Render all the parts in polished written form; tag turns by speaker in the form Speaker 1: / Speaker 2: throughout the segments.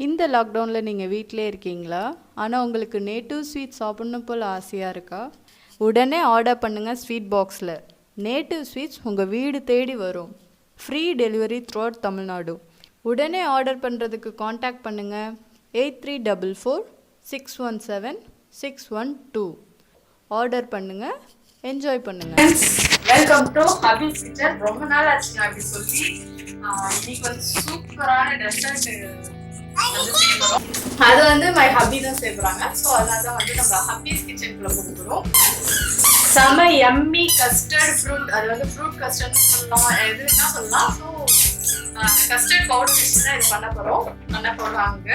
Speaker 1: இந்த லாக்டவுனில் நீங்கள் வீட்டிலே இருக்கீங்களா? ஆனால் உங்களுக்கு நேட்டிவ் ஸ்வீட் சாப்பிட்ணும் போல் ஆசையாக இருக்கா? உடனே ஆர்டர் பண்ணுங்கள் ஸ்வீட் பாக்ஸில். நேட்டிவ் ஸ்வீட்ஸ் உங்கள் வீடு தேடி வரும். Free delivery through out Tamil Nadu. உடனே ஆர்டர் பண்ணுறதுக்கு காண்டாக்ட் பண்ணுங்கள் 8344617612. ஆர்டர் பண்ணுங்கள், என்ஜாய் பண்ணுங்கள்.
Speaker 2: Welcome to hubby kitchen. ரொம்ப நாள் ஆச்சு அப்படி சொல்லி இன்னைக்கு வந்து சூப்பரான டெசர்ட் அது வந்து மை ஹபி தான் செய்யறாங்க. ஸோ அதனால தான் வந்து நம்ம ஹபீஸ் கிச்சனுக்குள்ள போகிறோம். செம எம்மி கஸ்டர்ட் ஃப்ரூட், அது வந்து ஃப்ரூட் கஸ்டர்ட் சொல்லலாம், எதுனா சொல்லலாம். ஸோ கஸ்டர்ட் பவுடர் வச்சு தான் இது பண்ண போறாங்க.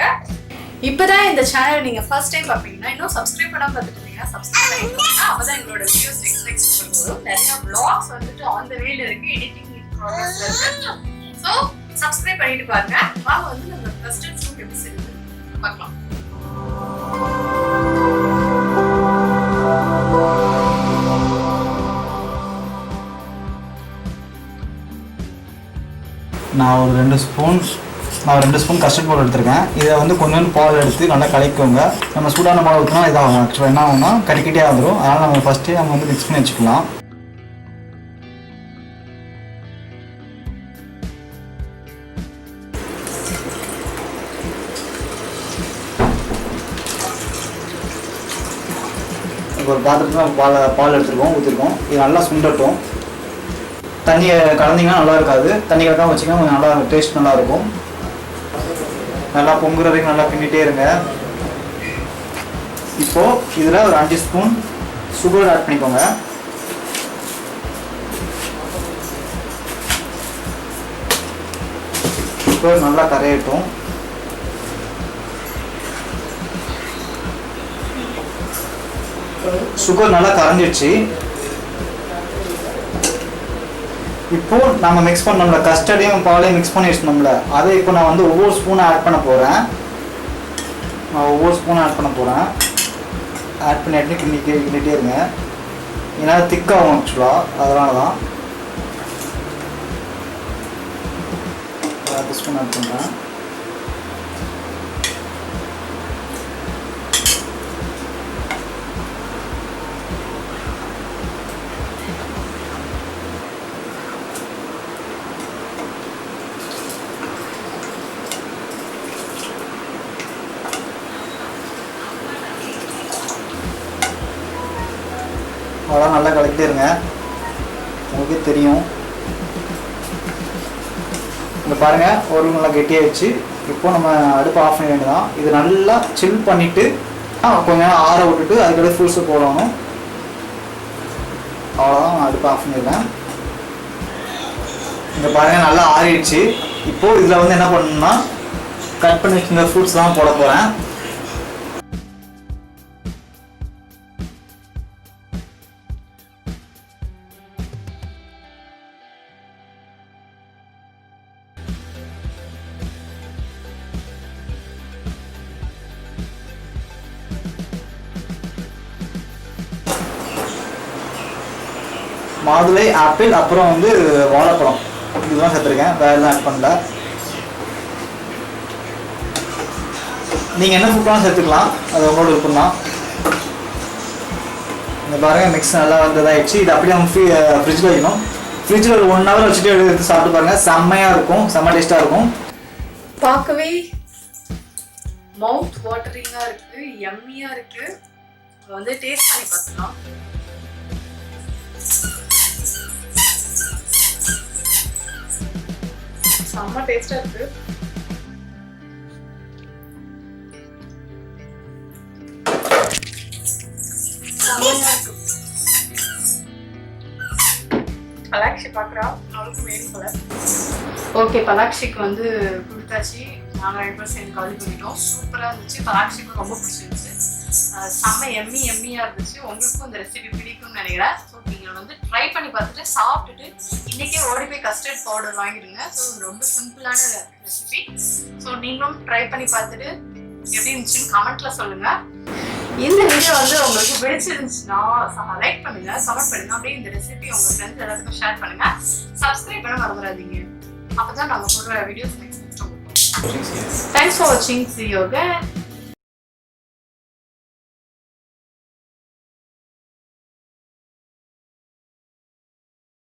Speaker 2: இப்போதான் இந்த சேனல் நீங்க ஃபர்ஸ்ட் டைம் பார்ப்பீங்கன்னா இன்னும் சப்ஸ்கிரைப் பண்ணாம பார்த்துட்டு இருந்தீங்கன்னா சப்ஸ்கிரைப் பண்ணிக்கோங்க. அப்பதான் எங்களோட வீடியோஸ் நெக்ஸ்ட் வரும். நிறைய vlogs வந்துட்டு ஆன் த வேல இருக்கு, எடிட்டிங் ப்ராசஸ்ல இருக்கு. ஸோ சப்ஸ்கிரைப் பண்ணிட்டு பாருங்க. வாங்க வந்து நம்ம கஸ்டர்ட் ஃப்ரூட் எப்படி செய்யறது பார்க்கலாம்.
Speaker 3: நான் ஒரு 2 ஸ்பூன் கஸ்டர்ட் பவுடர் எடுத்திருக்கேன். இதை வந்து கொஞ்சம் பால் எடுத்து நல்லா கலக்கிக்கோங்க. நம்ம சூடான பால் ஊற்றினா இதாகும். ஆக்சுவலாக என்ன ஆகும்னா கறிக்கிட்டே வந்துடும். அதனால் நம்ம ஃபஸ்ட்டே நம்ம வந்து மிக்ஸ் பண்ணி வச்சுக்கலாம். இப்போ ஒரு பாத்திரத்தில் நம்ம பால் எடுத்துருக்கோம், ஊற்றிருக்கோம். இது நல்லா சுண்டட்டும். தண்ணியை கலந்திங்கன்னா நல்லா இருக்காது. தண்ணி கலக்காம வச்சிங்கன்னா கொஞ்சம் நல்லா டேஸ்ட் நல்லா இருக்கும். நல்லா பொங்குற வரைக்கும் நல்லா பின்னிட்டே இருங்க. இப்போது இதில் ஒரு 5 ஸ்பூன் சுகர் ஆட் பண்ணிக்கோங்க. சுகர் நல்லா கரையட்டும். சுகர் நல்லா கரைஞ்சிடுச்சு. இப்போ நம்ம மிக்ஸ் பண்ணோம்ல, கஸ்டர்டையும் பாலையும் மிக்ஸ் பண்ணி வச்சுனோம்ல, அதை இப்போ நான் வந்து ஒவ்வொரு ஸ்பூனை ஆட் பண்ண போகிறேன். ஆட் பண்ணி கிண்டிகிட்டே இருங்க. ஏன்னா திக்காகும் ஆக்சுவலாக, அதனால தான் 2 ஸ்பூன் ஆட் பண்ணுறேன். அதெல்லாம் நல்லா கலக்கிட்டே இருங்க. உங்களுக்கே தெரியும். இங்கே பாருங்கள், ஒரு நல்லா கெட்டியாகிடுச்சு. இப்போது நம்ம அடுப்பு ஆஃப் பண்ண வேண்டியதான். இது நல்லா சில் பண்ணிவிட்டு கொஞ்சம் நேரம் ஆற விட்டுட்டு அதுக்கடுத்து ஃப்ரூட்ஸு போடணும். அவ்வளோதான், அடுப்பு ஆஃப் பண்ணிடுறேன். இங்கே பாருங்கள், நல்லா ஆறிடுச்சு. இப்போது இதில் வந்து என்ன பண்ணணும்னா கட் பண்ணி வச்சுருந்த ஃப்ரூட்ஸ்லாம் போட போகிறேன். மாதுளை, ஆப்பிள், அப்புறம் வந்து வாழைப்பழம், இதுதான் சேர்த்துருக்கேன். வேறு எதுவும் ஆட் பண்ணல. நீங்கள் என்ன ஃப்ரூட்லாம் சேர்த்துக்கலாம், அது உங்களோட விருப்பம் தான். இந்த பாருங்கள், மிக்ஸ் நல்லா வந்ததாகிடுச்சு. இது அப்படியே நம்ம ஃப்ரிட்ஜில் வைக்கணும். ஃப்ரிட்ஜில் ஒரு 1 ஹவர் வச்சுட்டு எடுத்து சாப்பிட்டு பாருங்கள். செம்மையாக இருக்கும், செம்ம டேஸ்ட்டாக இருக்கும்.
Speaker 2: பார்க்கவே மவுத் வாட்டரிங்காக இருக்குது, எம்மியாக இருக்குது. வந்து டேஸ்ட் பண்ணி பார்த்துக்கலாம். செம்ம டேஸ்டா இருக்கு. பலாக்ஷி பாக்குறா, அவளுக்கு வேணும் போல. ஓகே, பலாக்ஷிக்கு வந்து கொடுத்தாச்சு. நாங்கள் 2 பேரும் சேர்ந்து கலந்து பண்ணிட்டோம். சூப்பராக இருந்துச்சு. பலாக்ஷிக்கு ரொம்ப பிடிச்சிருந்துச்சு. செம்ம எம்மியாக இருந்துச்சு. உங்களுக்கும் இந்த ரெசிபி பிடிக்கும்னு நினைக்கிறேன். ஸோ நீங்கள் வந்து ட்ரை பண்ணி பார்த்துட்டு சாப்பிட்டுட்டு இன்றைக்கே ஓடி போய் கஸ்டர்ட் பவுடர் வாங்கிடுங்க. ஸோ ரொம்ப சிம்பிளான ரெசிபி. ஸோ நீங்களும் ட்ரை பண்ணி பார்த்துட்டு எப்படி இருந்துச்சுன்னு கமெண்ட்டில் சொல்லுங்கள். இந்த வீடியோ வந்து உங்களுக்கு பிடிச்சிருந்துச்சுன்னா லைக் பண்ணுங்க, கமெண்ட் பண்ணுங்க. அப்படியே இந்த ரெசிபி உங்கள் ஃப்ரெண்ட்ஸ் எல்லாத்துக்கும் ஷேர் பண்ணுங்க. சப்ஸ்கிரைப் பண்ண மறந்துடாதீங்க. அப்போ தான் நாங்கள் போடுற videos next Thanks for watching. See you again.